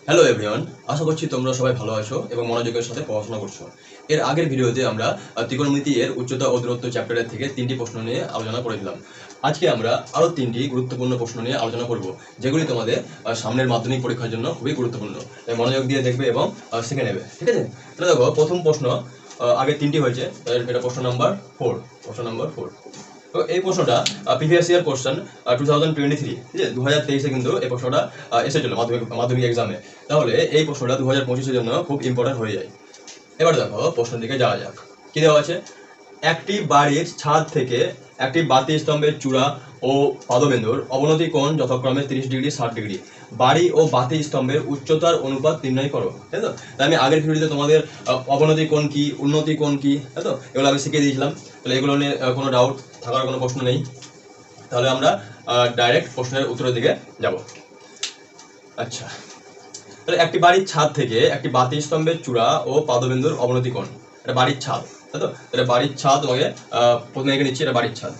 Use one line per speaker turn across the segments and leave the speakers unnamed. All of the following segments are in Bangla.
হ্যালো এভরিওয়ান, আশা করছি তোমরা সবাই ভালো আছো এবং মনোযোগের সাথে পড়াশোনা করছো। এর আগের ভিডিওতে আমরা ত্রিকোণমিতি এর উচ্চতা ও দূরত্ব চ্যাপ্টারের থেকে 3টি প্রশ্ন নিয়ে আলোচনা করেছিলাম। আজকে আমরা আরও 3টি গুরুত্বপূর্ণ প্রশ্ন নিয়ে আলোচনা করব, যেগুলি তোমাদের সামনের মাধ্যমিক পরীক্ষার জন্য খুবই গুরুত্বপূর্ণ। তাই মনোযোগ দিয়ে দেখবে এবং শিখে নেবে, ঠিক আছে? তাহলে দেখো, প্রথম প্রশ্ন আগে 3টি হয়েছে, এটা প্রশ্ন নাম্বার 4। তো এই প্রশ্নটা প্রিভিয়াস ইয়ার কোশ্চেন 2023, ঠিক আছে, 2023-এ কিন্তু এই প্রশ্নটা এসেছিল মাধ্যমিক এক্সামে। তাহলে এই প্রশ্নটা 2025-এর জন্য খুব ইম্পর্টেন্ট হয়ে যায়। এবার দেখো, প্রশ্নের দিকে যাওয়া যাক। কি দেওয়া আছে? একটি বাড়ির ছাদ থেকে একটি বাতি স্তম্ভের চূড়া ও পাদবিন্দুর অবনতি কোণ যথাক্রমে 30 ডিগ্রি 60 ডিগ্রি। বাড়ি ও বাতি স্তম্ভের উচ্চতার অনুপাত নির্ণয় করো, তাই তো? তাই আমি আগের ভিডিওতে তোমাদের অবনতি কোণ কি, উন্নতি কোণ কি, তাই তো, এগুলো আমি শিখিয়ে দিয়েছিলাম। তাহলে এগুলো নিয়ে কোনো ডাউট থাকার কোনো প্রশ্ন নেই। তাহলে আমরা ডাইরেক্ট প্রশ্নের উত্তরের দিকে যাব। আচ্ছা, তাহলে একটি বাড়ির ছাদ থেকে একটি বাতি স্তম্ভের চূড়া ও পাদবিন্দুর অবনতি কোণ, এটা বাড়ির ছাদ, তাই তো? তাহলে বাড়ির ছাদ তোমাকে প্রথমে এঁকে নিচ্ছি, এটা বাড়ির ছাদ।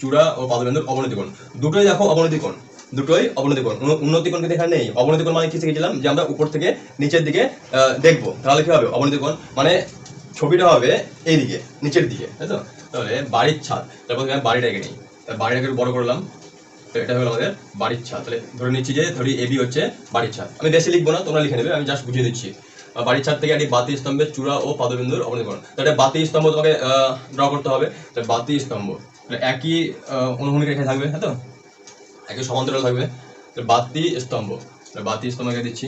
চূড়া ও পাদবিন্দুর অবনতি কোণ দুটোই দেখো অবনতি কোণ, উন্নতি কোণ কিন্তু এখানে নেই। অবনতি কোণ মানে কি শিখেছিলাম? যে আমরা উপর থেকে নিচের দিকে দেখবো, তাহলে কি হবে? অবনতি কোণ মানে ছবিটা হবে এইদিকে, নিচের দিকে, তাই তো? তাহলে বাড়ির ছাদ, তারপর বাড়িটা এঁকে নিই, বাড়িটাকে একটু বড় করলাম। এটা হলো আমাদের বাড়ির ছাদ। তাহলে ধরে নিচ্ছি যে এবি হচ্ছে বাড়ির ছাদ। আমি বেশি লিখবো না, তোমরা লিখে নেবে, আমি জাস্ট বুঝিয়ে দিচ্ছি। বাড়ির ছাদ থেকে একটি বাতি স্তম্ভের চূড়া ও পাদবিন্দুর অবনতি কোণ। তাহলে বাতি স্তম্ভ তোমাকে ড্র করতে হবে। তাহলে বাতি স্তম্ভ একই অনুভূমিক রেখে থাকবে, হ্যাঁ তো, একই সমান্তরাল থাকবে। বাতি স্তম্ভ, বাতি স্তম্ভকে দিচ্ছি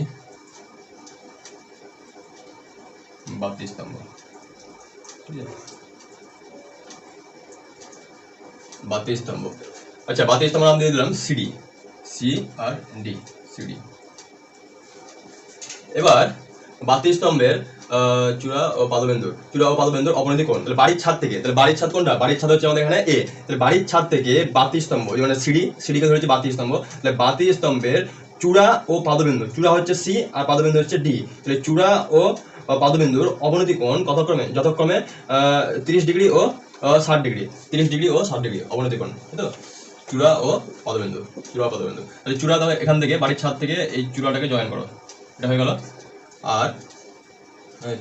বাতি স্তম্ভ, ঠিক আছে, বাতি স্তম্ভ। আচ্ছা, বাতি স্তম্ভ নাম দিয়ে দিলাম সিডি, সিডি। এবার বাতি স্তম্ভের চূড়া ও পাদবিন্দুর অবনতি কোণ। তাহলে বাড়ির ছাদ থেকে, তাহলে বাড়ির ছাদ কোনটা? বাড়ির ছাদ হচ্ছে আমাদের এখানে এ। তাহলে বাড়ির ছাদ থেকে বাতি স্তম্ভ, মানে সিডিকে ধরেছি বাতি স্তম্ভ। তাহলে বাতি স্তম্ভের চূড়া ও পাদবিন্দু, চূড়া হচ্ছে সি আর পাদবিন্দু হচ্ছে ডি। তাহলে চূড়া ও পাদবিন্দুর অবনতি কোণ যথাক্রমে 30 ডিগ্রি ও 60 ডিগ্রি। 30 ডিগ্রি ও 60 ডিগ্রি অবনতি কোণ, তাই তো? চূড়া ও পাদবিন্দু। তাহলে চূড়া এখান থেকে, বাড়ির ছাদ থেকে এই চূড়াটাকে জয়েন করো, এটা হয়ে গেল। আর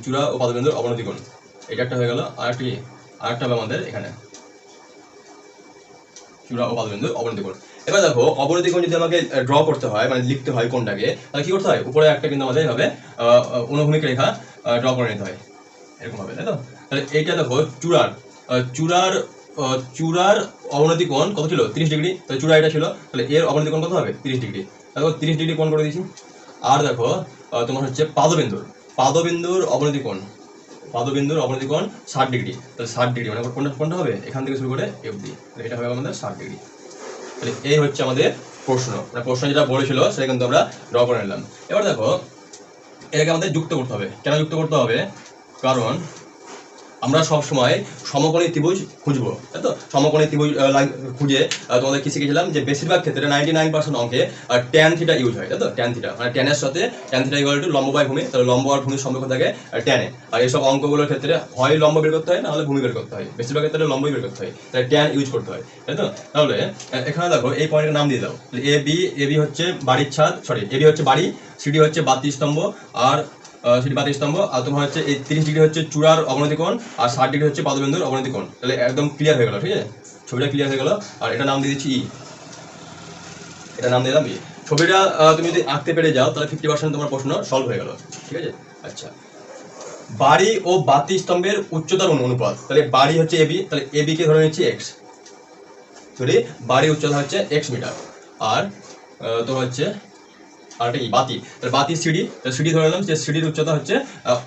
চূড়া ও পাদবিন্দুর অবনতি কোণ, এটা একটা হয়ে গেল। আরেকটা হবে আমাদের এখানে চূড়া ও পাদবিন্দুর অবনতি কোণ। এবার দেখো, অবনতি কোণ যদি আমাকে ড্র করতে হয়, মানে লিখতে হয় কোণটাকে, তাহলে কি করতে হয়? উপরে একটা কিন্তু আমাদের হবে অনুভূমিক রেখা ড্র করে নিতে হয়, এরকম হবে, তাই তো? তাহলে এইটা দেখো, চূড়ার অবনতি কোণ কত ছিল? 30 ডিগ্রি। তাহলে চূড়া এটা ছিল, তাহলে এর অবনতি কোণ কত হবে? 30 ডিগ্রি। দেখো 30 ডিগ্রি কোণ করে দিয়েছি। আর দেখো তোমার হচ্ছে পাদবিন্দুর অবনতি কোণ, 60 ডিগ্রি। তাহলে 60 ডিগ্রি মানে কোনটা হবে? এখান থেকে শুরু করে অবধি, এটা হবে আমাদের 60 ডিগ্রি। তাহলে এই হচ্ছে আমাদের প্রশ্ন, মানে প্রশ্ন যেটা বলেছিল সেটা কিন্তু আমরা ড্র করে নিলাম। এবার দেখো, এটাকে আমাদের যুক্ত করতে হবে। কেন যুক্ত করতে হবে? কারণ আমরা সব সময় সমকোণী ত্রিভুজ খুঁজবো, তাই তো? সমকোণী ত্রিভুজ খুঁজে তোমাদের কি শিখেছিলাম? যে বেশিরভাগ ক্ষেত্রে 99% অঙ্কে ট্যান থিটা ইউজ হয়, তাই তো? ট্যান থিটা মানে ট্যানের সাথে ট্যান থিটা ইকুয়াল টু লম্ব বাই ভূমি। তাহলে লম্ব আর ভূমির সম্পর্ক থাকে ট্যানে। আর এইসব অঙ্কগুলোর ক্ষেত্রে হয় লম্ব বের করতে হয়, না হলে ভূমি বের করতে হয়। বেশিরভাগ ক্ষেত্রে লম্বই বের করতে হয়, তাই ট্যান ইউজ করতে হয়, তাই তো? তাহলে এখানে দেখো, এই পয়েন্টের নাম দিয়ে দাও। এবি হচ্ছে বাড়ির ছাদ, এবি হচ্ছে বাড়ি, সিডি হচ্ছে বাতি স্তম্ভ, আর সেটি বাতি স্তম্ভ। আর তোমার হচ্ছে এই 30 ডিগ্রি হচ্ছে চূড়ার অবনতি কোণ, আর 60 ডিগ্রি হচ্ছে পাদবিন্দুর অবনতি কোণ। তাহলে একদম ক্লিয়ার হয়ে গেল, ঠিক আছে? ছবিটা ক্লিয়ার হয়ে গেল। আর এটা নাম দিয়ে দিচ্ছি ই, এটা নাম দিলাম ই। ছবিটা তুমি যদি আঁকতে পেরে যাও, তাহলে 50% তোমার প্রশ্ন সলভ হয়ে গেল, ঠিক আছে? আচ্ছা, বাড়ি ও বাতি স্তম্ভের উচ্চতার অনুপাত। তাহলে বাড়ি হচ্ছে এবি, তাহলে এবি কে ধরে নিচ্ছি এক্স, বাড়ির উচ্চতা হচ্ছে এক্স মিটার। আর তোমার হচ্ছে আর একটা বাতি, তাহলে বাতি সিডি, সিডি ধরে নিলাম যে সিডির উচ্চতা হচ্ছে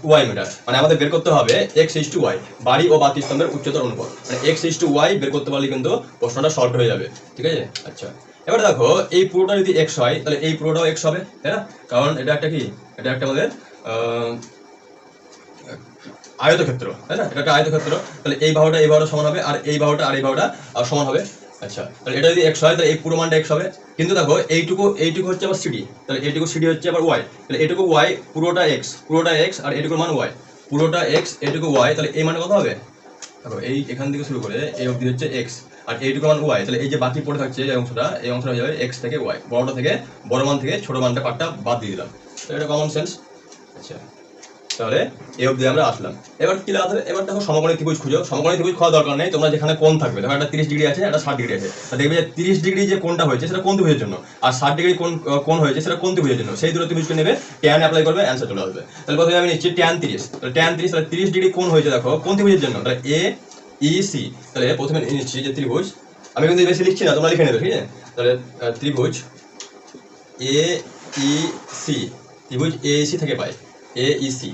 ওয়াই মিটার। মানে আমাদের বের করতে হবে x/y, বাড়ি ও বাতি স্তম্ভের উচ্চতার অনুপাত। মানে x/y বের করতে পারলে কিন্তু প্রশ্নটা সলভ হয়ে যাবে, ঠিক আছে? আচ্ছা, এবার দেখো, এই পুরোটা যদি x হয়, তাহলে এই পুরোটাও x হবে, তাই না? কারণ এটা একটা কি, এটা একটা আমাদের আয়তক্ষেত্র, তাই না? এটা একটা আয়তক্ষেত্র। তাহলে এই বাহুটা সমান হবে, আর এই বাহুটা সমান হবে। আচ্ছা, তাহলে এটা যদি x হয়, তাহলে এই পুরো মানটা x হবে। কিন্তু দেখো, এইটুকু হচ্ছে আবার সিডি, তাহলে এইটুকু সিডি হচ্ছে আবার y। তাহলে এইটুকু y, পুরোটা x, আর এইটুকুর মান y, পুরোটা x, এইটুকু y। তাহলে এই মান কত হবে? দেখো, এই এখান থেকে শুরু করে এই অবধি হচ্ছে x, আর এইটুকু মান ওয়াই, তাহলে এই যে বাকি পড়ে থাকছে এই অংশটা হয়ে যাবে এক্স থেকে ওয়াই, বড়টা থেকে বড় মান থেকে ছোট মানটা পার্টটা বাদ দিয়ে দিলাম। তো এটা কমন সেন্স। আচ্ছা, তাহলে এই অবধি আমরা আসলাম। এবার কি লাগবে, এবার দেখো সমকোণী ত্রিভুজ খুঁজো। সমকোণী ত্রিভুজ খোঁজার দরকার নেই, তোমরা যেখানে কোণ থাকবে, দেখো একটা 30 ডিগ্রি আছে, একটা 60 ডিগ্রি আছে, দেখবে যে 30 ডিগ্রি যে কোণটা হয়েছে সেটা কোণ ত্রিভুজের জন্য, আর 60 ডিগ্রি কোণ হয়েছে সেটা কোণ ত্রিভুজের জন্য। সেই দুটো ত্রিভুজকে নেবে, ট্যান অ্যাপ্লাই করবে, অ্যান্সার চলে আসবে। তাহলে প্রথমে আমি নিচ্ছি ট্যান 30, তাহলে ট্যান 30, তাহলে 30 ডিগ্রি কোণ হয়েছে দেখো কোণ ত্রিভুজের জন্য, তাহলে এ ই সি। তাহলে প্রথমে নিচ্ছি যে ত্রিভুজ, আমি কিন্তু বেশি লিখছি না, তোমরা লিখে নেবে, ঠিক আছে। তাহলে ত্রিভুজ এ ই সি, ত্রিভুজ এ সি থেকে পাই এ ই সি,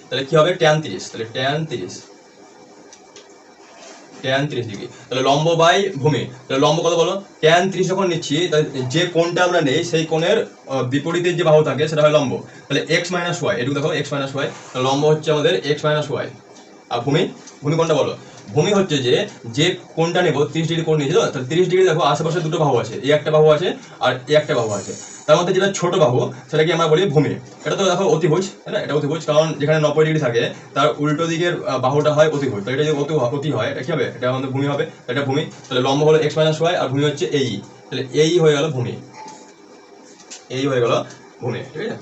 তাহলে কি হবে ট্যান 30, তাহলে ট্যান 30 ডিগ্রি, তাহলে লম্ব বাই ভূমি। তাহলে লম্ব কত বলো, ট্যান 30 যখন নিচ্ছি তাহলে যে কোণটা আমরা নেই সেই কোণের বিপরীতের যে বাহু থাকে সেটা হয় লম্ব, তাহলে এক্স মাইনাস ওয়াই, এটুকু দেখো এক্স মাইনাস ওয়াই, লম্ব হচ্ছে আমাদের এক্স মাইনাস ওয়াই। আর ভূমি কোণটা বলো, ভূমি হচ্ছে যে কোণটা নেবো 30 ডিগ্রি কোণ নিয়েছি, তো তাহলে 30 ডিগ্রি দেখো আশেপাশে দুটো বাহু আছে, এই একটা বাহু আছে আর এই একটা বাহু আছে, তার মধ্যে যেটা ছোট বাহু সেটাকে আমরা বলি ভূমি। এটা তো দেখো অতিভুজ, তাই না, এটা অতিভুজ, কারণ যেখানে 90 ডিগ্রি থাকে তার উল্টো দিকের বাহুটা হয় অতিভুজ, তো এটা যদি অতি হয় এটা কি হবে, এটা আমাদের ভূমি হবে, এটা ভূমি। তাহলে লম্ব হলো এক্স মাইনাস ওয়াই আর ভূমি হচ্ছে এই, তাহলে এই হয়ে গেল ভূমি, এই হয়ে গেল ভূমি, ঠিক আছে।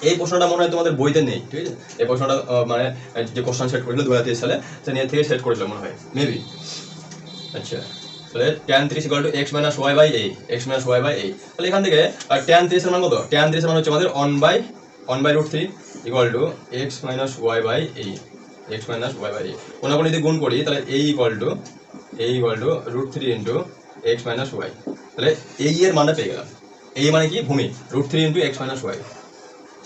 এই প্রশ্নটা মনে হয় তোমাদের বইতে নেই, ঠিক আছে। এই প্রশ্নটা মানে যে কোশ্চেন সেট করেছিল 2023 সালে, সে নিয়ে থেকে সেট করেছিল মনে হয়, মেবি। আচ্ছা, তাহলে tan 30 = x - y / a, x - y / a। তাহলে এখান থেকে tan 30 এর মান কত, tan 30 এর মান হচ্ছে আমাদের 1/√3 = x - y / a, x - y / a। কোন যদি গুণ করি তাহলে a √3 * x - y, তাহলে এই এর মানটা পেয়ে গেলাম। এই মানে কি ভূমি, √3 * x - y,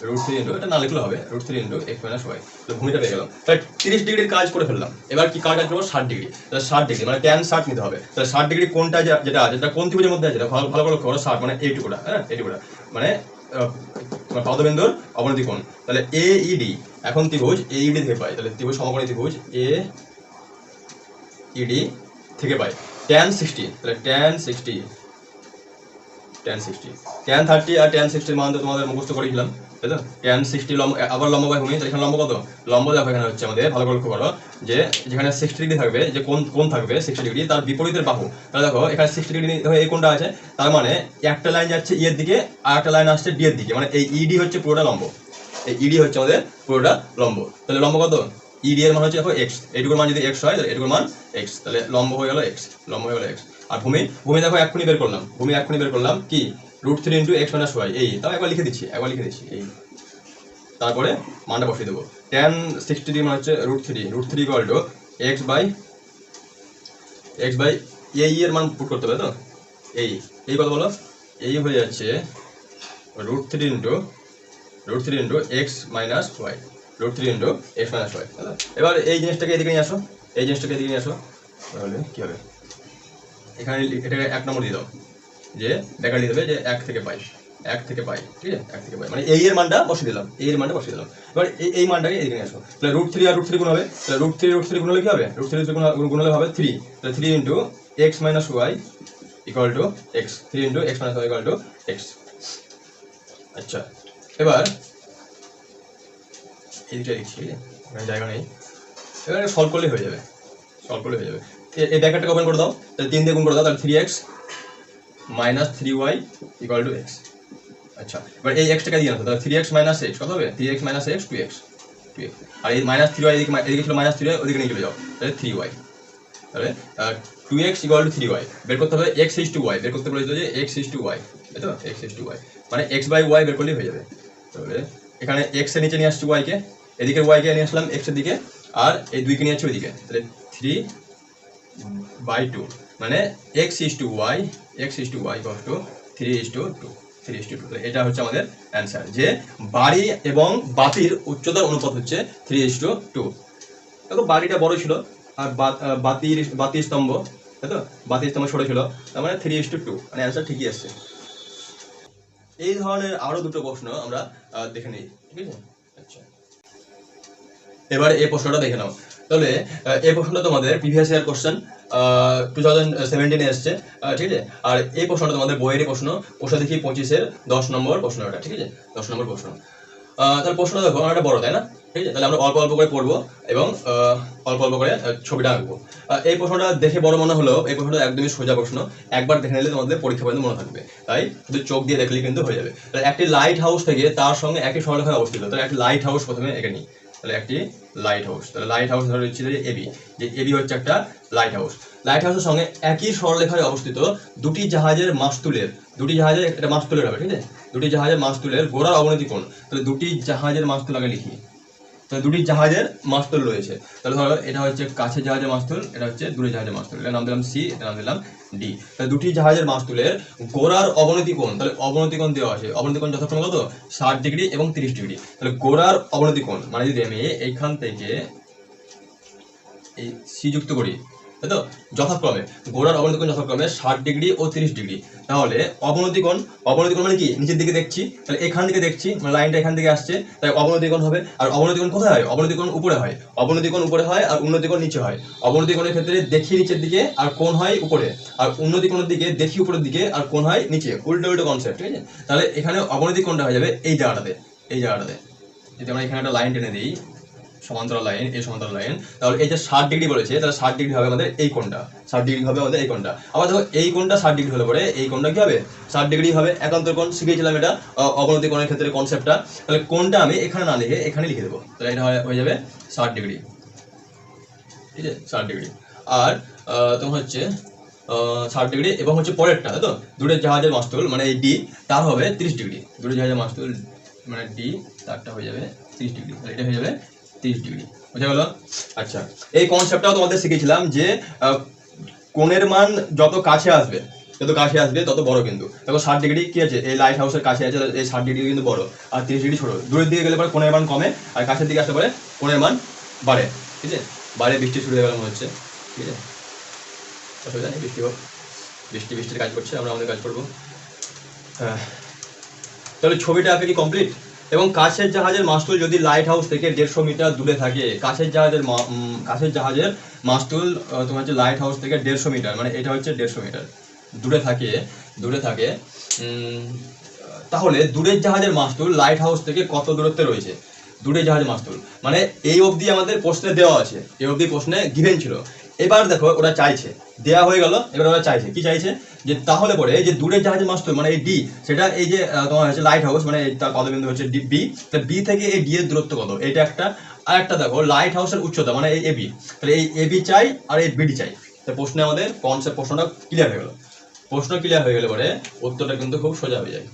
√3 এটা না লিখলে হবে, √3 * x - y, তাহলে ভূমিটা পেয়ে গেলাম। তাহলে 30 ডিগ্রির কাজ করে ফেললাম। এবার কি কাজ করবো, 60 ডিগ্রি। তাহলে 60 ডিগ্রি মানে tan 60 নিতে হবে। তাহলে 60 ডিগ্রি কোণটা যেটা আছে, যেটা কোণ ত্রিভুজের মধ্যে আছে, ভালো করে লক্ষ্য করো, 60 মানে এইটুকুটা, হ্যাঁ এইটুকুটা মানে পাদবিন্দুর অবনতি কোণ। তাহলে AED, এখন ত্রিভুজ AED থেকে পাই, তাহলে ত্রিভুজ সমকোণী ত্রিভুজ AED থেকে পাই tan 60, তাহলে tan 60, tan 30 আর tan 60 মান তো তোমাদের মুখস্থ করেছিলাম, তাই তো। tan 60 লম্ব, আবার লম্ব বাই ভূমি, তাহলে এখানে লম্ব কত, লম্ব দেখো এখানে হচ্ছে আমাদের, ভালো করে লক্ষ্য করো, যে যেখানে 60 ডিগ্রি থাকবে, যে কোণ থাকবে 60 ডিগ্রি, তার বিপরীতের বাহু। তাহলে দেখো এখানে 60 ডিগ্রি এই কোণটা আছে, তার মানে একটা লাইন যাচ্ছে ই এর দিকে আর একটা লাইন আসছে ডি এর দিকে, মানে এই ইডি হচ্ছে পুরোটা লম্ব, এই ইডি হচ্ছে আমাদের পুরোটা লম্ব। তাহলে লম্ব কত, ইডি এর মান হচ্ছে দেখো x, এইটুকুর মান যদি x হয় তাহলে এইটুকুর মান x, তাহলে লম্ব হয়ে গেল x, লম্ব হয়ে গেল x। আর ভূমি দেখো এক্ষুনি বের করলাম কি, √3 * x - y, এই তাও একবার লিখে দিচ্ছি এই, তারপরে মানটা বসিয়ে দেবো। tan 60 মানে হচ্ছে √3 = x / এই এর মান পুট করতে হবে, তো এই কত বলো, এই হয়ে যাচ্ছে √3 * x - y, √3 * x - y। এবার এই জিনিসটাকে এদিকে নিয়ে আসো, তাহলে কি হবে, এখানে এটাকে 1 নম্বর দিয়ে দাও, যে দেখা দিতে হবে যে 1 থেকে পাই, ঠিক আছে, 1 থেকে পাই, মানে এই এর মানটা বসিয়ে দিলাম, এবার এই মানটাকে এদিকে নিয়ে আসো। তাহলে √3 আর √3 গুণ হবে, তাহলে √3 গুণ হলে কি হবে, √3 গুণ হলে হবে 3, তাহলে 3 * x - y = x, 3 * x - y = x। আচ্ছা, এবার এইটা লিখছি, এখানে জায়গা নেই, এবার সলভ করলে হয়ে যাবে, এই ব্র্যাকেটটাকে ওপেন করে দাও, তাহলে 3 দিয়ে গুণ করে দাও, তাহলে 3x - 3y = x। আচ্ছা, এবার এই x টাকে দিয়ে নাও, তাহলে 3x - x কত হবে, 3x - x 2x, আর এই -3y এদিকে ছিল -3y, ওদিকে নিয়ে চলে যাও, তাহলে 3y, তাহলে 2x = 3y। বের করতে হবে x = y, বের করতে বলেছিল যে x = y, তাই তো, x = y মানে x/y বের করলেই হয়ে যাবে। তাহলে এখানে x এর নিচে নিয়ে আসছি y কে, এদিকে y কে নিয়ে আসলাম x এর দিকে, আর এই 2 কে নিয়ে আসছি ওইদিকে, তাহলে 3/2 মানে x = y = 3:2, এটা হচ্ছে আমাদের অ্যান্সার, যে বাড়ি এবং বাতির উচ্চতার অনুপাত হচ্ছে 3:2। দেখো বাড়িটা বড় ছিল আর বাতির স্তম্ভ, তাই তো, বাতির স্তম্ভ ছোট ছিল, তার মানে 3:2, মানে অ্যান্সার ঠিকই আসছে। এই ধরনের আরো দুটো প্রশ্ন আমরা দেখে নিই, ঠিক আছে। আচ্ছা, এবার এই প্রশ্নটা দেখে নাও। তাহলে এই প্রশ্নটা তোমাদের প্রিভিয়াস ইয়ার কোশ্চেন 2017 এসছে, ঠিক আছে। আর এই প্রশ্নটা তোমাদের বইয়েরই প্রশ্ন, ওটা দেখি 25-এর 10 নম্বর প্রশ্ন, এটা ঠিক আছে, 10 নম্বর প্রশ্ন। তাহলে প্রশ্নটা দেখো, একটা বড়, তাই না, ঠিক আছে, তাহলে আমরা অল্প অল্প করে পড়বো এবং অল্প অল্প করে ছবিটা আঁকবো। এই প্রশ্নটা দেখে বড় মনে হলেও এই প্রশ্নটা একদমই সোজা প্রশ্ন, একবার দেখে নিলে তোমাদের পরীক্ষা পর্যন্ত মনে থাকবে, তাই শুধু চোখ দিয়ে দেখলেই কিন্তু হয়ে যাবে। তাহলে একটি লাইট হাউস থেকে তার সঙ্গে একই সরলরেখায় অবস্থিত, তাহলে একটি লাইট হাউস প্রথমে এঁকে নিই। তাহলে একটি লাইট হাউস, তাহলে লাইট হাউস ধরে হচ্ছে যে এবি, যে এবি হচ্ছে একটা লাইট হাউস। লাইট হাউসের সঙ্গে একই সরলরেখায় অবস্থিত দুটি জাহাজের মাস্তুলের, দুটি জাহাজের, এটা মাস্তুলের হবে, ঠিক আছে, দুটি জাহাজের মাস্তুলের গোড়ার অবনতি কোণ। তাহলে দুটি জাহাজের মাস্তুল আগে লিখি, তাহলে দুটি জাহাজের মাস্তুল রয়েছে। তাহলে ধরো এটা হচ্ছে কাছের জাহাজের মাস্তুল, এটা হচ্ছে দূরের জাহাজের মাস্তুল, এটা নাম দিলাম সি, এটা নাম দিলাম ডি। তাহলে দুটি জাহাজের মাস্তুলের গোড়ার অবনতি কোণ, তাহলে অবনতি কোণ দেওয়া আছে, অবনতি কোণ যথাক্রমে কত 60 ডিগ্রি এবং 30 ডিগ্রি। তাহলে গোড়ার অবনতি কোণ মানে যদি আমি এইখান থেকে এই সি যুক্ত করি, তাই তো, যথাক্রমে গোড়ার অবনতি কোণ যথাক্রমে 60 ডিগ্রি ও 30 ডিগ্রি। তাহলে অবনতি কোণ, অবনতি কোণ মানে কি নিচের দিকে দেখছি, তাহলে এখান থেকে দেখছি, মানে লাইনটা এখান থেকে আসছে, তাই অবনতি কোণ হবে। আর অবনতি কোণ কোথায় হয়? অবনতি কোণ উপরে হয়, অবনতি কোণ উপরে হয় আর উন্নতি কোণ নিচে হয়। অবনতি কোণের ক্ষেত্রে দেখি নিচের দিকে আর কোণ হয় উপরে, আর উন্নতি কোণের দিকে দেখি উপরের দিকে আর কোণ হয় নিচে, উল্টো উল্টো কনসেপ্ট, ঠিক আছে। তাহলে এখানে অবনতি কোণটা হয়ে যাবে এই জায়গাটাতে, এই জায়গাটাতে। যদি আমরা এখানে একটা লাইন টেনে দিই, সমান্তরাল লাইন, এই সমান্তরাল লাইন, তাহলে এই যে 60 ডিগ্রি বলেছে, তাহলে 60 ডিগ্রি হবে আমাদের এই কোণটা, 60 ডিগ্রি হবে আমাদের এই কোণটা। আবার দেখো এই কোণটা 60 ডিগ্রি হলে পরে এই কোণটা কি হবে? 60 ডিগ্রি হবে। একান্তর কোণ শিখেছিলাম এটা অবনতি কোণের ক্ষেত্রে কনসেপ্টটা। তাহলে কোণটা আমি এখানে না লিখে এখানে লিখে দেবো, তাহলে এটা হয়ে যাবে 60 ডিগ্রি, ঠিক আছে, 60 ডিগ্রি। আর তোমার হচ্ছে 60 ডিগ্রি এবং হচ্ছে পরেরটা, তাই তো, দূরের জাহাজের মাস্তুল মানে এই ডি, তার হবে 30 ডিগ্রি। দূরের জাহাজের মাস্তুল মানে ডি, তারটা হয়ে যাবে 30 ডিগ্রি, তাহলে এটা হয়ে যাবে 30 ডিগ্রি। বুঝা গেল? আচ্ছা, এই কনসেপ্টটাও তোমাদের শিখেছিলাম যে কোণের মান যত কাছে আসবে, যত কাছে আসবে তত বড় কিন্তু। দেখো 60 ডিগ্রি কি আছে, এই লাইট হাউসের কাছে আছে, এই 60 ডিগ্রি কিন্তু বড়, আর 30 ডিগ্রি ছোট। দূরের দিকে গেলে পরে কোণের মান কমে, আর কাছের দিকে আসলে পরে কোণের মান বাড়ে, ঠিক আছে। বাইরে বৃষ্টি শুরু হয়ে গেল মনে হচ্ছে, ঠিক আছে, অসুবিধা নেই, বৃষ্টি হোক, বৃষ্টির কাজ করছে, আমরা আমাদের কাজ করবো। হ্যাঁ, তাহলে ছবিটা আঁকা কি কমপ্লিট? এবং কাছের জাহাজের মাস্তুল যদি লাইট হাউস থেকে 150 মিটার দূরে থাকে, কাছের জাহাজের মাস্তুল তোমার হচ্ছে লাইট হাউস থেকে 150 মিটার, মানে এটা হচ্ছে 150 মিটার দূরে থাকে, তাহলে দূরের জাহাজের মাস্তুল লাইট হাউস থেকে কত দূরত্বে রয়েছে? দূরের জাহাজের মাস্তুল মানে এই অবধি আমাদের প্রশ্নে দেওয়া আছে, এই অবধি প্রশ্নে গিভেন ছিল। এবার দেখো ওরা চাইছে, দেয়া হয়ে গেল, এবার ওরা চাইছে কি চাইছে, যে তাহলে পরে যে দূরের জাহাজের মাস্তুল মানে এই ডি, সেটা এই যে তোমার হচ্ছে লাইট হাউস মানে তার পদবিন্দু হচ্ছে বি, তা বি থেকে এই ডি এর দূরত্ব কত, এটা একটা। আর একটা দেখো লাইট হাউসের উচ্চতা মানে এই এবি, তাহলে এই এবি চাই আর এই বিডি চাই। তো প্রশ্নে আমাদের কনসেপ্ট, প্রশ্নটা ক্লিয়ার হয়ে গেল। প্রশ্ন ক্লিয়ার হয়ে গেলে পরে উত্তরটা কিন্তু খুব সোজা হয়ে যায়।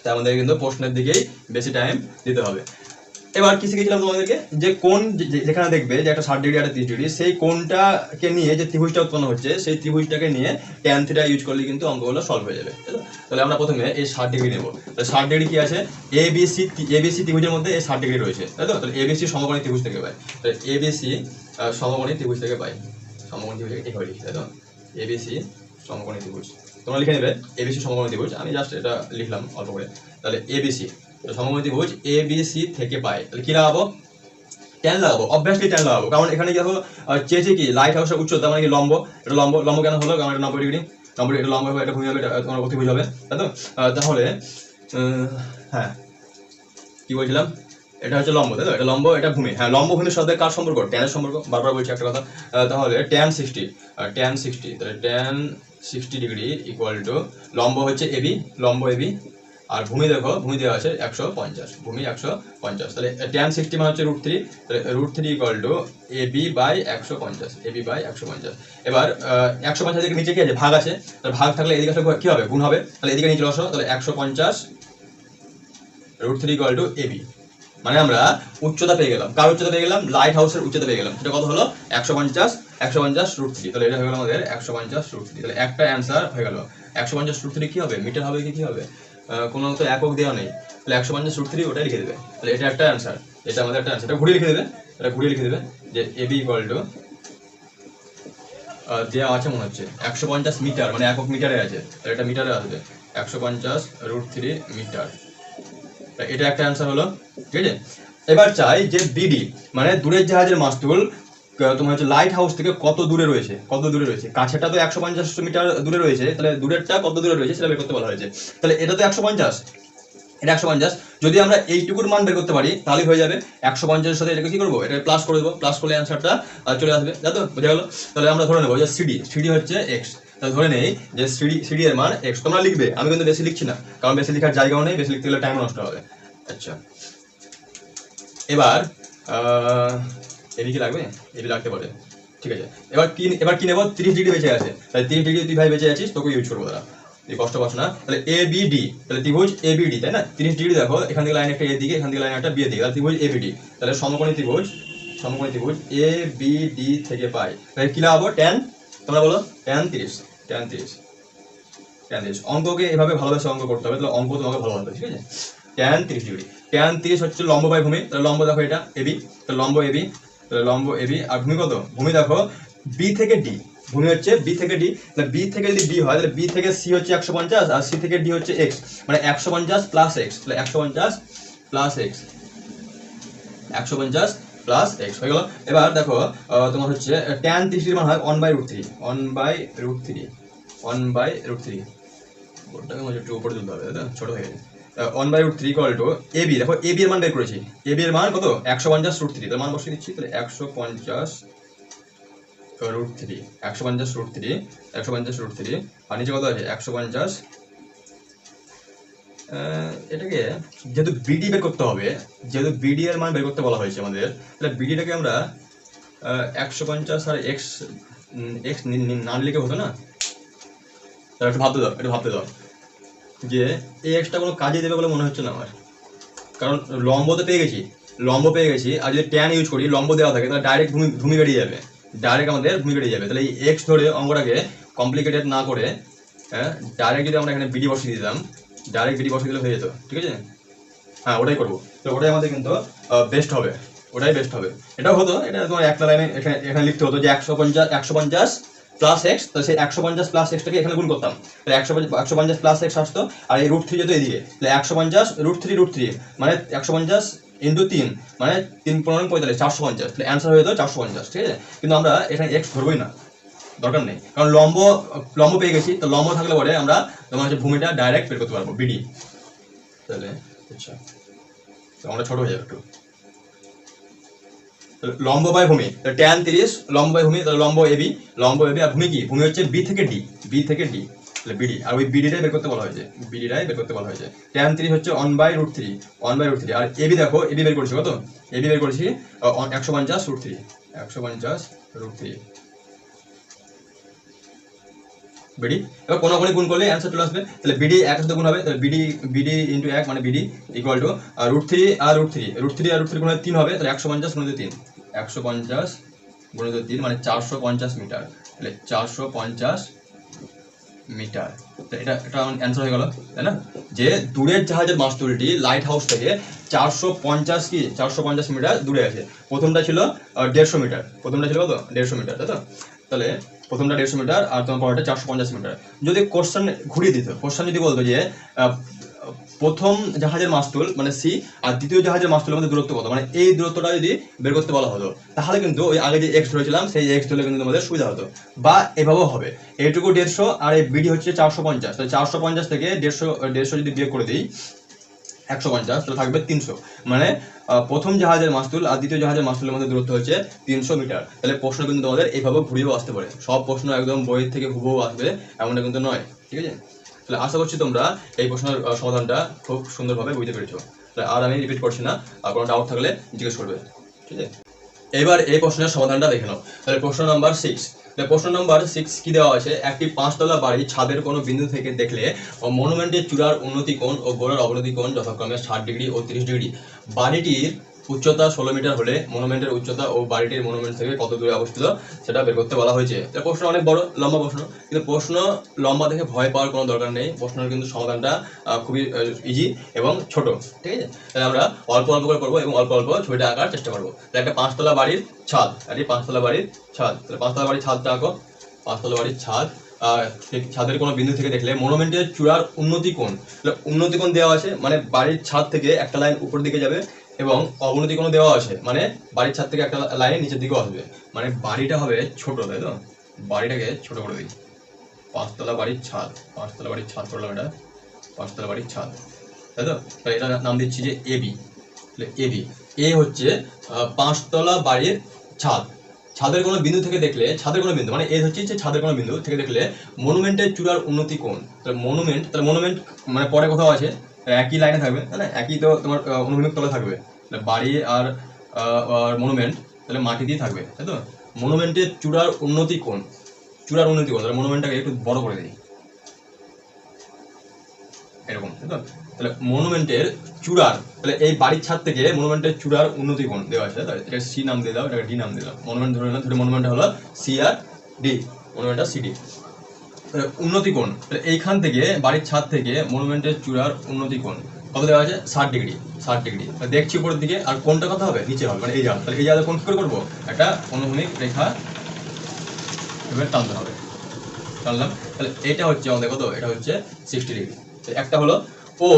তাই আমাদের কিন্তু প্রশ্নের দিকেই বেশি টাইম দিতে হবে। এবার কি শিখেছিলাম তোমাদেরকে, যে কোন যেখানে দেখবে যে একটা 60 ডিগ্রি একটা 30 ডিগ্রি, সেই কোনটাকে নিয়ে যে ত্রিভুজটা উৎপন্ন হচ্ছে সেই ত্রিভুজটাকে নিয়ে ট্যান থিটা ইউজ করলে কিন্তু অঙ্কগুলো সলভ হয়ে যাবে। তাহলে আমরা প্রথমে এই 60 ডিগ্রি নেব। তাহলে 60 ডিগ্রি কি আছে, এবিসি ত্রিভুজের মধ্যে এই 60 ডিগ্রি রয়েছে, তাই তো। তাহলে এবিসি সমকোণী ত্রিভুজ থেকে পাই, তাহলে এবিসি সমকোণী ত্রিভুজ থেকে পাই, সমকোণী ত্রিভুজ এইভাবে লিখি, তাই তো, এবিসি সমকোণী ত্রিভুজ। তোমরা লিখে নেবে এবিসি সমকোণী ত্রিভুজ, আমি জাস্ট এটা লিখলাম অল্প করে। তাহলে এবিসি সমকোণী ত্রিভুজ এবিসি থেকে পাই, তাহলে কি লাগাবো? ট্যান লাগাবো, অবভিয়াসলি ট্যান লাগাবো, কারণ এখানে দেখো চেয়েছে কি লাইট হাউসের উচ্চতা মানে কি লম্ব, এটা লম্ব কেন হলো, কারণ এটা 90 ডিগ্রি, এটা লম্ব হবে, এটা ভূমি হবে, এটা তোমার অতিভুজ হবে, তাই তো। তাহলে হ্যাঁ কি বলছিলাম, এটা হচ্ছে লম্ব, তাই তো, এটা লম্ব, এটা ভূমি। হ্যাঁ, লম্ব ভূমির সাথে কার সম্পর্ক? ট্যানের সম্পর্ক, বারবার বলছি একটা কথা। তাহলে ট্যান 60, তাহলে ট্যান 60 ডিগ্রি ইকুয়াল টু লম্ব হচ্ছে এবি, লম্ব এবি, আর ভূমি দেখো, ভূমি দেওয়া আছে 150, ভূমি 150, তাহলে ট্যান 60 মানে হচ্ছে √3, তাহলে √3 equal to AB by 150, AB by 150। এবার 150 থেকে নিচে কি আছে, ভাগ আছে, তাহলে ভাগ থাকলে এদিকে আসলে কি হবে, গুণ হবে, তাহলে এদিকে নিচে আসো, তাহলে 150 √3 ইকুয়াল টু এবি। মানে আমরা উচ্চতা পেয়ে গেলাম, কার উচ্চতা পেয়ে গেলাম? লাইট হাউসের উচ্চতা পেয়ে গেলাম, সেটা কত হলো? 150 √3, তাহলে এটা হয়ে গেল আমাদের 150 √3, তাহলে একটা অ্যান্সার হয়ে গেল। 150 √3 কি হবে, মিটার হবে কি হবে, কোনো তো একক দেওয়া নেই, তাহলে 150 √3 ওটাই লিখে দেবে, তাহলে এটা একটা অ্যান্সার, এটা আমাদের একটা অ্যান্সার, এটা ঘুরিয়ে লিখে দেবে, এটা ঘুরিয়ে লিখে দেবে যে এবি ইকুয়াল টু দেওয়া আছে মনে হচ্ছে 150 মিটার, মানে একক মিটারে আছে, তাহলে এটা মিটারে আসবে 150 √3 মিটার, এটা একটা অ্যান্সার হলো, ঠিক আছে। এবার চাই যে বিডি মানে দূরের জাহাজের মাস্তুল তোমার হচ্ছে লাইট হাউস থেকে কত দূরে রয়েছে, কাছেরটা তো 150 মিটার দূরে রয়েছে, তাহলে দূরেরটা কত দূরে রয়েছে সেটা বের করতে বলা হয়েছে। তাহলে এটা তো 150, এটা 150। যদি আমরা এইটুকুর মান বের করতে পারি তাহলে হয়ে যাবে। 150 এর সাথে এটাকে কি করবো, এটা প্লাস করে দেবো, প্লাস করলে অ্যান্সারটা চলে আসবে, তাই তো? বোঝা গেল? তাহলে আমরা ধরে নেবো যে সিডি হচ্ছে এক্স। তাহলে ধরে নেই যে সিডি এর মান এক্স। তোমরা লিখবে, আমি কিন্তু বেশি লিখছি না, কারণ বেশি লেখার জায়গাও নেই, বেশি লিখতে গেলে টাইম নষ্ট হবে। আচ্ছা, এবার এবি কি লাগবে? এবি লাগতে পারে, ঠিক আছে। এবার কি নেবো, 30 ডিগ্রি বেঁচে আছে, তাই 30 ডিগ্রি তুই ভাই বেঁচে আছিস, তোকে ইউজ করবো দাঁড়া, এই কষ্ট পাস না। তাহলে এবিডি, তাহলে ত্রিভুজ এবিডি, তাই না? 30 ডিগ্রি দেখো, এখান থেকে লাইন একটা এ দিকে, এখান থেকে লাইন একটা বি দিকে, তাহলে ত্রিভুজ এবিডি। তাহলে সমকোণী ত্রিভুজ এ বি ডি থেকে পাই, তাহলে কি লাগাবো? ট্যান, তোমরা বলো ট্যান 30, ট্যান 30, ট্যান 30। অঙ্ককে এভাবে ভালোবাসে অঙ্ক করতে হবে, তাহলে অঙ্ক তোমাকে ভালো হবে, ঠিক আছে? ট্যান 30 ডিগ্রি, ট্যান 30 হচ্ছে লম্ব বাই ভূমি, তাহলে লম্ব দেখো এটা এবি, তাহলে লম্ব এবি, তাহলে লম্ব এবি। আর ভূমি কত? ভূমি দেখো বি থেকে ডি, ভূমি হচ্ছে বি থেকে ডি, তাহলে বি থেকে যদি ডি হয় তাহলে বি থেকে সি হচ্ছে 150 আর সি থেকে ডি হচ্ছে এক্স, মানে 150 প্লাস এক্স, তাহলে 150 প্লাস এক্স, 150 প্লাস এক্স হয়ে গেল। এবার দেখো তোমার হচ্ছে ট্যান 30 ডিগ্রি মান হয় 1/√3, 1/√3, 1/√3। ওটাকে মনে একটু উপরে তুলতে হবে, তাই তো? ছোট হয়ে গেছে। 1/√3 ইকুয়াল টু এবি, দেখো এবি এর মান বের করেছি, এবি এর মান কত? 150√3, তার মান বসিয়ে দিচ্ছি, তাহলে 150√3, 150√3, 150√3, আর নিচে কত আছে? 150। এটাকে যেহেতু বিডি বের করতে হবে, যেহেতু বিডি এর মান বের করতে বলা হয়েছে আমাদের, তাহলে বিডিটাকে আমরা 150 আর এক্স এক্স না লিখে হতো না? তাহলে একটু ভাবতে দাও যে এই এক্সটা কোনো কাজে দেবে বলে মনে হচ্ছে না আমার, কারণ লম্ব তো পেয়ে গেছি, আর যদি ট্যান ইউজ করি, লম্ব দেওয়া থাকে, তাহলে ডাইরেক্ট ভূমি বেরিয়ে যাবে, আমাদের ভূমি বেরিয়ে যাবে। তাহলে এই এক্স ধরে অঙ্কটাকে কমপ্লিকেটেড না করে ডাইরেক্ট যদি আমরা এখানে বিডি বসিয়ে দিতাম, ডাইরেক্ট বিডি বসিয়ে দিলে হয়ে যেত, ঠিক আছে? হ্যাঁ, ওটাই করবো, তো ওটাই আমাদের কিন্তু বেস্ট হবে, ওটাই বেস্ট হবে। এটাও হতো, এটা তোমার একটা লাইনে এখানে লিখতে হতো যে 150 প্লাস এক্স, তো সেই 150 প্লাস এক্সটাকে এখানে গুণ করতাম, তাহলে 150 প্লাস এক্স আসতো, আর এই √3 যেত এদিকে, তাহলে 150√3 মানে 150 ইন্টু 3, মানে 3 × 45, 450, তাহলে অ্যান্সার হয়ে যেত 450, ঠিক আছে? কিন্তু আমরা এখানে এক্স ধরবোই না, দরকার নেই, কারণ লম্ব পেয়ে গেছি, তো লম্ব থাকলে পরে আমরা তোমার হচ্ছে ভূমিটা ডাইরেক্ট বের করতে পারবো, বিডি। তাহলে আচ্ছা, তো আমরা ছোট হয়ে যাবে একটু, লম্ব বাই ভূমি, ট্যান 30 লম্ব বাই ভূমি, তাহলে লম্ব এবি, আর ভূমি কি? ভূমি হচ্ছে বি থেকে ডি, তাহলে বিডি, আর ওই বিডিটাই বের করতে বলা হয়েছে, ট্যান 30 হচ্ছে 1/√3, আর এবি দেখো, এবি বের করেছি কত? এবি বের করেছি 150√3, 150√3 বিডি। এবার কোনো গুণ করলে অ্যান্সার চলে আসবে, তাহলে বিডি একের সাথে গুণ হবে, তাহলে বিডি ইন্টু 1 মানে বিডি ইকুয়াল টু √3 আর √3 গুণ 3 হবে, তাহলে 150 × 3, 150 × 3 মানে 450 মিটার, তাহলে 450 মিটার। এটা অ্যান্সার হয়ে গেল, তাই না? যে দূরের জাহাজের মাস্তুলটি লাইট হাউস থেকে 450 মিটার দূরে আছে। প্রথমটা ছিল 150 মিটার, কত? 150 মিটার, তাই তো? তাহলে প্রথমটা 150 মিটার আর তোমার পরেরটা 450 মিটার। যদি কোশ্চেন ঘুরিয়ে দিত, কোশ্চেন যদি বলতো যে প্রথম জাহাজের মাস্তুল মানে সি আর দ্বিতীয় জাহাজের মাস্তুলের মধ্যে দূরত্ব কত, মানে এই দূরত্বটা যদি বের করতে বলা হতো, তাহলে কিন্তু ওই আগে যে এক্স ধরেছিলাম সেই এক্স ধরলে কিন্তু আমাদের সুবিধা হতো, বা এভাবেও হবে, এইটুকু 150 আর এই বিডি হচ্ছে 450, তাহলে 450 থেকে 150 যদি বিয়োগ করে দিই 150, তাহলে থাকবে 300, মানে প্রথম জাহাজের মাস্তুল আর দ্বিতীয় জাহাজের মাস্তুলের মধ্যে দূরত্ব হচ্ছে 300 মিটার। তাহলে প্রশ্ন কিন্তু তোমাদের এইভাবে ঘুরিয়েও আসতে পারে, সব প্রশ্ন একদম বই থেকে হুবহু আসবে এমনটা কিন্তু নয়, ঠিক আছে? তাহলে আশা করছি তোমরা এই প্রশ্নের সমাধানটা খুব সুন্দরভাবে বুঝতে পেরেছো। তাহলে আর আমি রিপিট করছি না, আর কোনো ডাউট থাকলে জিজ্ঞেস করবে, ঠিক আছে? এবার এই প্রশ্নের সমাধানটা দেখে নাও। তাহলে প্রশ্ন নাম্বার 6, প্রশ্ন নাম্বার 6 কি দেওয়া আছে? একটি 5তলা বাড়ি ছাদের কোনো বিন্দু থেকে দেখলে মনুমেন্টের চূড়ার উন্নতি কোণ ও গোড়ার অবনতি কোণ যথাক্রমে 60 ডিগ্রি ও 30 ডিগ্রি। বাড়িটির উচ্চতা 16 মিটার হলে মনুমেন্টের উচ্চতা ও বাড়িটির মনুমেন্ট থেকে কত দূরে অবস্থিত সেটা বের করতে বলা হয়েছে। প্রশ্ন অনেক বড় লম্বা প্রশ্ন, কিন্তু প্রশ্ন লম্বা দেখে ভয় পাওয়ার কোনো দরকার নেই, প্রশ্নের কিন্তু সমাধানটা খুবই ইজি এবং ছোট, ঠিক আছে? তাহলে আমরা অল্প অল্প করে করবো এবং অল্প অল্প ছবিটা আঁকার চেষ্টা করবো। তাহলে একটা 5তলা বাড়ির ছাদ, তাহলে 5তলা বাড়ির ছাদটা আঁকো। 5তলা বাড়ির ছাদ, ছাদের কোনো বিন্দু থেকে দেখলে মনুমেন্টের চূড়ার উন্নতি কোণ, উন্নতি কোণ দেওয়া আছে, মানে বাড়ির ছাদ থেকে একটা লাইন উপর দিকে যাবে, এবং অবনতি কোণ দেওয়া আছে, মানে বাড়ির ছাদ থেকে একটা লাইন নিচের দিকেও আসবে, মানে বাড়িটা হবে ছোট, তাই তো? বাড়িটাকে ছোট করে দিই। 5তলা বাড়ির ছাদ করলাম, এটা 5তলা বাড়ির ছাদ। তাই তো? তাহলে এটা নাম দিচ্ছি যে এবি। তাহলে এবি, এ হচ্ছে 5 তলা বাড়ির ছাদ। ছাদের কোনো বিন্দু থেকে দেখলে, ছাদের কোনো বিন্দু মানে এ হচ্ছে ছাদের কোনো বিন্দু থেকে দেখলে মনুমেন্টের চূড়ার উন্নতি কোণ। তাহলে মনুমেন্ট মানে পরে কোথাও আছে, একই লাইনে থাকবে, তাই না? একই তো তোমার অনুভূমিক তলে থাকবে। তাহলে বাড়ি আর মনুমেন্ট তাহলে মাটিতেই থাকবে, তাই তো? মনুমেন্টের চূড়ার উন্নতি কোণ, তাহলে মনুমেন্টটাকে একটু বড় করে দিই এরকম, তাই তো? তাহলে মনুমেন্টের চূড়ার, তাহলে এই বাড়ির ছাদ থেকে মনুমেন্টের চূড়ার উন্নতি কোণ দেওয়া আছে, তাই এটা সি নাম দিয়ে দাও, এটা ডি নাম দিয়ে দাও। মনুমেন্ট ধরে নিলাম, ধরে মনুমেন্টটা হলো সি আর ডি, মনুমেন্টটা সিডি। উন্নতি কোণ, তাহলে এইখান থেকে বাড়ির ছাদ থেকে মনুমেন্টের চূড়ার উন্নতি কোণ কত দেওয়া আছে? 60 ডিগ্রি। 60 ডিগ্রি দেখছি উপরের দিকে, আর কোণটা কত হবে? নিচে হবে, মানে এই জায়গা। তাহলে এই জায়গায় কোণ কি করে করবো? একটা অনুভূমিক রেখা এবার টানতে হবে, টানলাম। তাহলে এটা হচ্ছে আমাদের কত? এটা হচ্ছে 60 ডিগ্রি। একটা হলো ও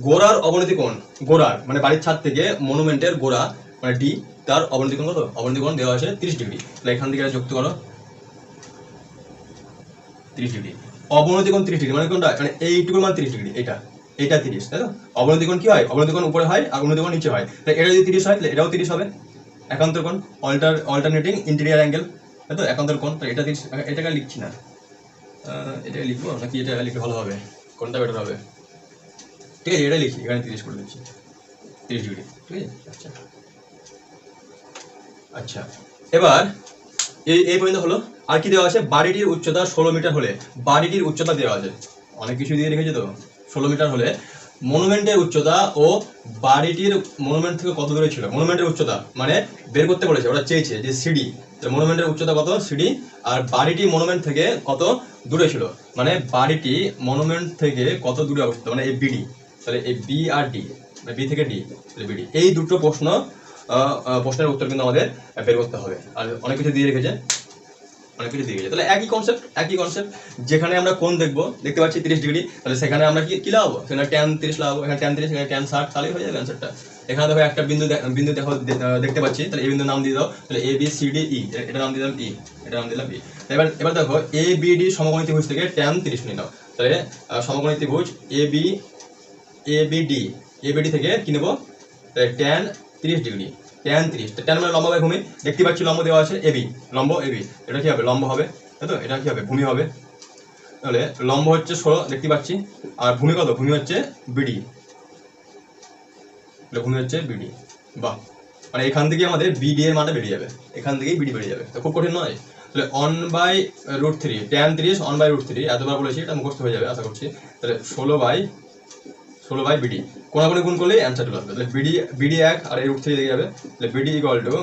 গোড়ার অবনতি কোণ, গোড়ার মানে বাড়ির ছাদ থেকে মনুমেন্টের গোড়া মানে ডি, তার অবনতি কোণ কত? অবনতি কোণ দেওয়া আছে 30 ডিগ্রি। তাহলে এখান থেকে যুক্ত করো 30 ডিগ্রি। অবনতি কোণ 30 ডিগ্রি মানে কোনটা? মানে এইটুকুর মান 30 ডিগ্রি, এটা 30, তাই তো? অবনতি কোণ কি হয়? অবনতি কোণ উপরে হয় আর উন্নতি কোণ নিচে হয়। তাহলে এটা যদি 30 হয় তাহলে এটাও 30 হবে। একান্তর কোণ, অল্টারনেটিং ইন্টেরিয়র অ্যাঙ্গেল, তাই তো? একান্তর কোণ। এটা 30, এটাকে লিখছি না, এটাকে লিখবো নাকি এটা লিখলে ভালো হবে? কোনটা বেটার হবে? ঠিক আছে, এটা লিখি, এখানে 30 করে দিচ্ছি, 30 ডিগ্রি। ঠিক আছে, আচ্ছা আচ্ছা। এবার এই পর্যন্ত হলো। আর কি দেওয়া আছে? বাড়িটির উচ্চতা 16 মিটার হলে, বাড়িটির উচ্চতা দেওয়া আছে, অনেক কিছু দিয়ে রেখেছে তো। 16 মিটার হলে মনুমেন্টের উচ্চতা ও বাড়িটির মনুমেন্ট থেকে কত দূরে ছিল? মনুমেন্টের উচ্চতা মানে বের করতে বলেছে, ওরা চেয়েছে যে সিডি, মনুমেন্টের উচ্চতা কত? সিডি। আর বাড়িটি মনুমেন্ট থেকে কত দূরে ছিল, মানে বাড়িটি মনুমেন্ট থেকে কত দূরে অবস্থিত, মানে এই বিডি। তাহলে এই বি আর ডি, বি থেকে ডি, তাহলে বিডি। এই দুটো প্রশ্নের উত্তর কিন্তু আমাদের বের করতে হবে। আর অনেক কিছু দিয়ে রেখেছে, তাহলে একই কনসেপ্ট। যেখানে আমরা কোণ দেখতে পাচ্ছি 30 ডিগ্রি, তাহলে সেখানে আমরা কি লাগাবো? সেখানে tan 30 লাগাবো, এখানে tan 30, এখানে tan 60, তাহলেই হয়ে যাবে অ্যান্সারটা। এখানে দেখো একটা বিন্দু দেখতে পাচ্ছি, তাহলে এই বিন্দুর নাম দিয়ে দাও। তাহলে A B C D E, এটা নাম দিলাম ই, এটা নাম দিলাম ই। এবার দেখো এ বি ডি সমকোণী ত্রিভুজ থেকে tan 30 নিয়ে নাও। তাহলে সমকোণী ত্রিভুজ এ বি ডি থেকে কি নেবো? tan 30 ডিগ্রি, tan 30, tan মানে লম্ব বাই ভূমি। দেখতে পাচ্ছি লম্ব দেওয়া আছে এবি, লম্ব এবি। এটা কি হবে? লম্ব হবে, তাই তো? এটা কি হবে? ভূমি হবে। তাহলে লম্ব হচ্ছে 16 দেখতে পাচ্ছি, আর ভূমি কত? ভূমি হচ্ছে বিডি, ভূমি হচ্ছে বিডি। বাহ, মানে এখান থেকে আমাদের বিডি এর মানটা বেরিয়ে যাবে, এখান থেকেই বিডি বেরিয়ে যাবে, তো খুব কঠিন নয়। তাহলে 1/√3 tan 30 1/√3, এতবার বলেছি, এটা মুখস্থ হয়ে যাবে আশা করছি। তাহলে 16/BD, কোনাকুনি গুণ করলেই অ্যান্সার চলে আসবে। তাহলে বিডি 1 আর এই √3 দিয়ে যাবে, তাহলে বিডি ইকুয়াল টু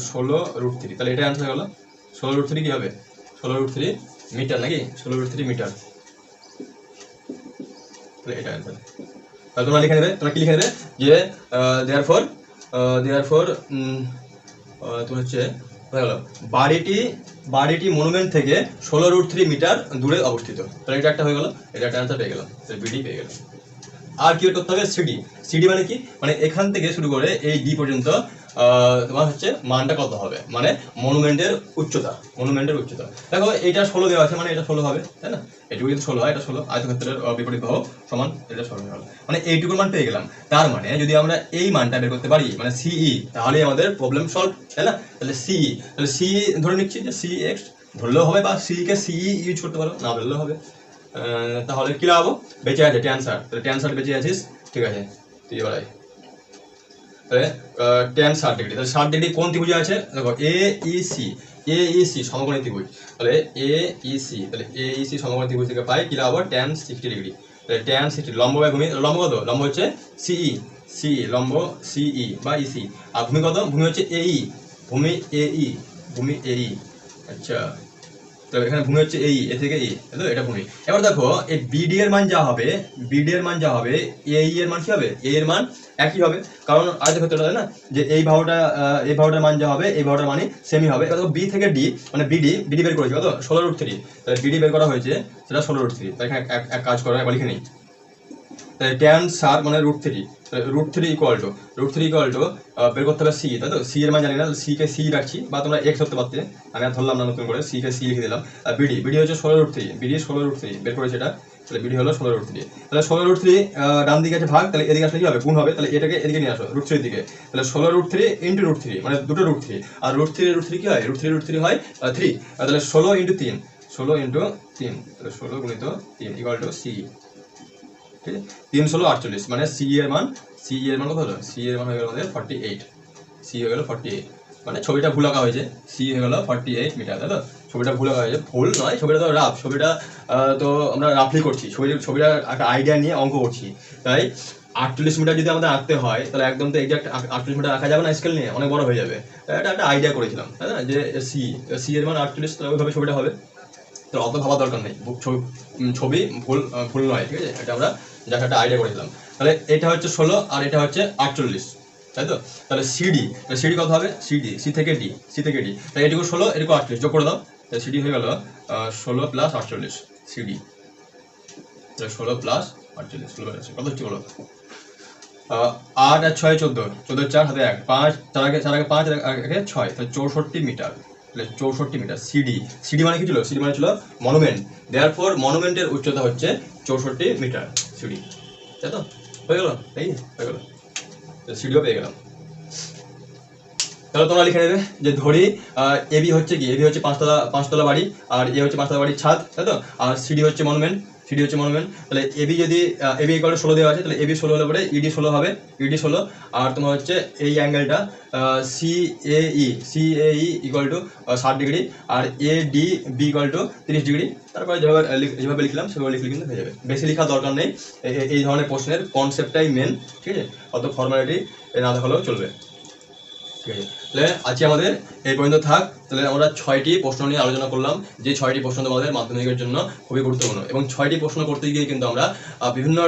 16√3। তাহলে এটা অ্যান্সার হলো 16√3 কি হবে? 16√3 মিটার নাকি? 16√3 মিটার, তাহলে এটা অ্যান্সার। তাহলে তোমরা লিখে নেবে, তোমরা কি লিখে নেবে? যে দেয়ারফর তোমার হচ্ছে হয়ে গেল বাড়িটি মনুমেন্ট থেকে 16√3 মিটার দূরে অবস্থিত। তাহলে এটা একটা হয়ে গেল, এটা একটা অ্যান্সার পেয়ে গেলাম, তাহলে বিডি পেয়ে গেলাম। আর কি করতে হবে? সিডি মানে কি? মানে এখান থেকে শুরু করে এই ডি পর্যন্ত তোমার হচ্ছে মানটা কত হবে, মানে মনুমেন্টের উচ্চতা। দেখো এটা 16 দেওয়া আছে, মানে এটা 16 হবে, তাই না? এটুকু যদি 16 হয়, এটা 16, আয়তক্ষেত্রের বিপরীত বাহু সমান, এটা 16 হলো, মানে এইটুকুর মান পেয়ে গেলাম। তার মানে যদি আমরা এই মানটা বের করতে পারি, মানে সিই, তাহলে আমাদের প্রবলেম সলভ, তাই না? তাহলে সিই ধরে নিচ্ছি যে সি এক্স ধরলেও হবে, বা সি কে সিই ইউজ করতে পারো, না ধরলেও হবে। তাহলে কি লাগাবো? বেঁচে আছে tan 60, তাহলে tan 60 বেঁচে আছিস, ঠিক আছে, তুই এবার আয়। তাহলে tan 60 ডিগ্রি, তাহলে 60 ডিগ্রি কোন ত্রিভুজে আছে? দেখো AEC সমকোণী ত্রিভুজ। তাহলে AEC সমকোণী ত্রিভুজ থেকে পাই কি লাগাবো? tan 60 degree. তাহলে tan 60 লম্ব বাই ভূমি, লম্ব কত? লম্ব হচ্ছে CE, লম্ব CE বা EC। আর ভূমি কত? ভূমি হচ্ছে AE, ভূমি AE। আচ্ছা, তো এখানে ভূমি হচ্ছে এই, এ থেকে এই, তাই তো? এটা ভূমি। এবার দেখো এই বিডি এর মান যা হবে, এই এর মান কি হবে? এ এর মান একই হবে, কারণ আয়তক্ষেত্রটা, তাই না? যে এই ভাউটার মান যা হবে, এই ভাউটার মানই সেমই হবে। এবার দেখো বি থেকে ডি, মানে বিডি বের করেছি কত? 16√3, তাহলে বিডি বের করা হয়েছে সেটা 16√3। তাই এখানে এক কাজ করো, একবার লিখে নিই। তাহলে tan 60 মানে √3, √3 ইকুয়াল টু বের করতে হবে সি, তাই তো? সি এর মান জানি না, সি কে সি রাখছি, বা তোমরা এক্স ধরতে পারতে, আমি আর ধরলাম না নতুন করে, সি কে সি লিখে দিলাম। আর বিডি হচ্ছে 16√3, বিডি 16√3 বের করেছে, এটা তাহলে বিডি হলো 16√3। তাহলে 16√3 ডান দিকে আছে ভাগ, তাহলে এদিকে আসলে কি হবে গুণ হবে, তাহলে এটাকে এদিকে নিয়ে আসো √3 দিকে, তাহলে 16√3 ইন্টু √3 মানে দুটো √3, আর √3 কি হয় √3 হয় 3, তাহলে 16 ইন্টু 3, 16 ইন্টু 3, তাহলে 16 গুণিত 3 ইকুয়াল টু সি, ঠিক আছে 3 16 48, মানে সি এর মান কত হলো, সি এর মান হয়ে গেল আমাদের 48, সি হয়ে গেল 48, মানে ছবিটা ভুল আঁকা হয়েছে, সি হয়ে গেল 48 মিটার, তাই তো ছবিটা ভুল আঁকা হয়েছে, ভুল নয় ছবিটা তো রাফ, ছবিটা তো আমরা রাফলি করছি, ছবিটা একটা আইডিয়া নিয়ে অঙ্ক করছি, তাই 48 মিটার যদি আমাদের আঁকতে হয় তাহলে একদম তো এক্সাক্ট 48 মিটার আঁকা যাবে না, স্কেল নিয়ে অনেক বড় হয়ে যাবে, এটা একটা আইডিয়া করেছিলাম তাই না, যে সি এর মান 48, তাহলে ওইভাবে ছবিটা হবে, তো অত ভাবার দরকার নেই, ছবি ভুল নয়, ঠিক আছে, এটা আমরা যাকে একটা আইডিয়া করেছিলাম। তাহলে এটা হচ্ছে 16 আর এটা হচ্ছে 48, তাই তো, তাহলে সিডি কত হবে, সি থেকে ডি, তাহলে এটুকু 16 এটুকু 48 যোগ করে দাও, তাহলে সিডি হয়ে গেল 16 প্লাস 48, সিডি 16 প্লাস 48, কত হচ্ছে বলো, 8 আর 6 14, 14 4 হাতে 1, 5 4 আগে 5 আগে 6, তাহলে 64 মিটার, তাহলে 64 মিটার সিডি মানে কি ছিল, সিডি মানে ছিল মনুমেন্ট, দেয়ারফর মনুমেন্টের উচ্চতা হচ্ছে 64 মিটার সিডি, তাই তো হয়ে গেল, হয়ে গেল, সিডিও পেয়ে গেলাম। তাহলে তোমরা লিখে নেবে যে ধরি এবি হচ্ছে কি, এবি হচ্ছে পাঁচতলা বাড়ি, আর এ হচ্ছে পাঁচতলা বাড়ির ছাদ, তাই তো, আর সিডি হচ্ছে মনুমেন্ট, তাহলে এবি যদি এবি ইকুয়াল 16 দেওয়া আছে, তাহলে এবি 16 হলে পরে ইডি 16 হবে, ইডি 16, আর তোমার হচ্ছে এই অ্যাঙ্গেলটা সিএই ইকুয়াল টু 60 ডিগ্রি, আর এডি বি ইকুয়াল টু 30 ডিগ্রি, তারপরে যেভাবে লিখলাম সেভাবে লিখলে কিন্তু হয়ে যাবে, বেশি লেখা দরকার নেই, এই ধরনের প্রশ্নের কনসেপ্টটাই মেন, ঠিক আছে, অত ফর্মালিটি না দেখালেও চলবে, ঠিক আছে। তাহলে আজকে আমাদের এই পর্যন্ত থাক, তাহলে আমরা 6টি প্রশ্ন নিয়ে আলোচনা করলাম, যে 6টি প্রশ্ন তোমাদের মাধ্যমিকের জন্য খুবই গুরুত্বপূর্ণ, এবং 6টি প্রশ্ন করতে গিয়ে কিন্তু আমরা বিভিন্ন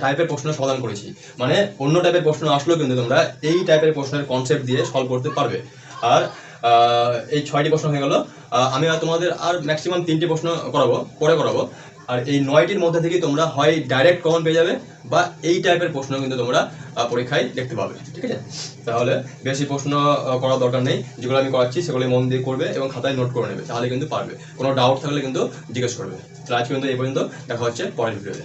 টাইপের প্রশ্ন সমাধান করেছি, মানে অন্য টাইপের প্রশ্ন আসলেও কিন্তু তোমরা এই টাইপের প্রশ্নের কনসেপ্ট দিয়ে সলভ করতে পারবে। আর এই 6টি প্রশ্ন হয়ে গেল, আমি তোমাদের আর ম্যাক্সিমাম 3টি প্রশ্ন করাবো, আর এই 9টির মধ্যে থেকে তোমরা হয় ডাইরেক্ট কমন পেয়ে যাবে, বা এই টাইপের প্রশ্ন কিন্তু তোমরা পরীক্ষায় দেখতে পাবে, ঠিক আছে। তাহলে বেশি প্রশ্ন করার দরকার নেই, যেগুলো আমি করাচ্ছি সেগুলো মন দিয়ে করবে এবং খাতায় নোট করে নেবে, তাহলে কিন্তু পারবে, কোনো ডাউট থাকলে কিন্তু জিজ্ঞেস করবে। তাহলে আজকে কিন্তু এই পর্যন্ত, দেখা হচ্ছে পরের ভিডিওতে।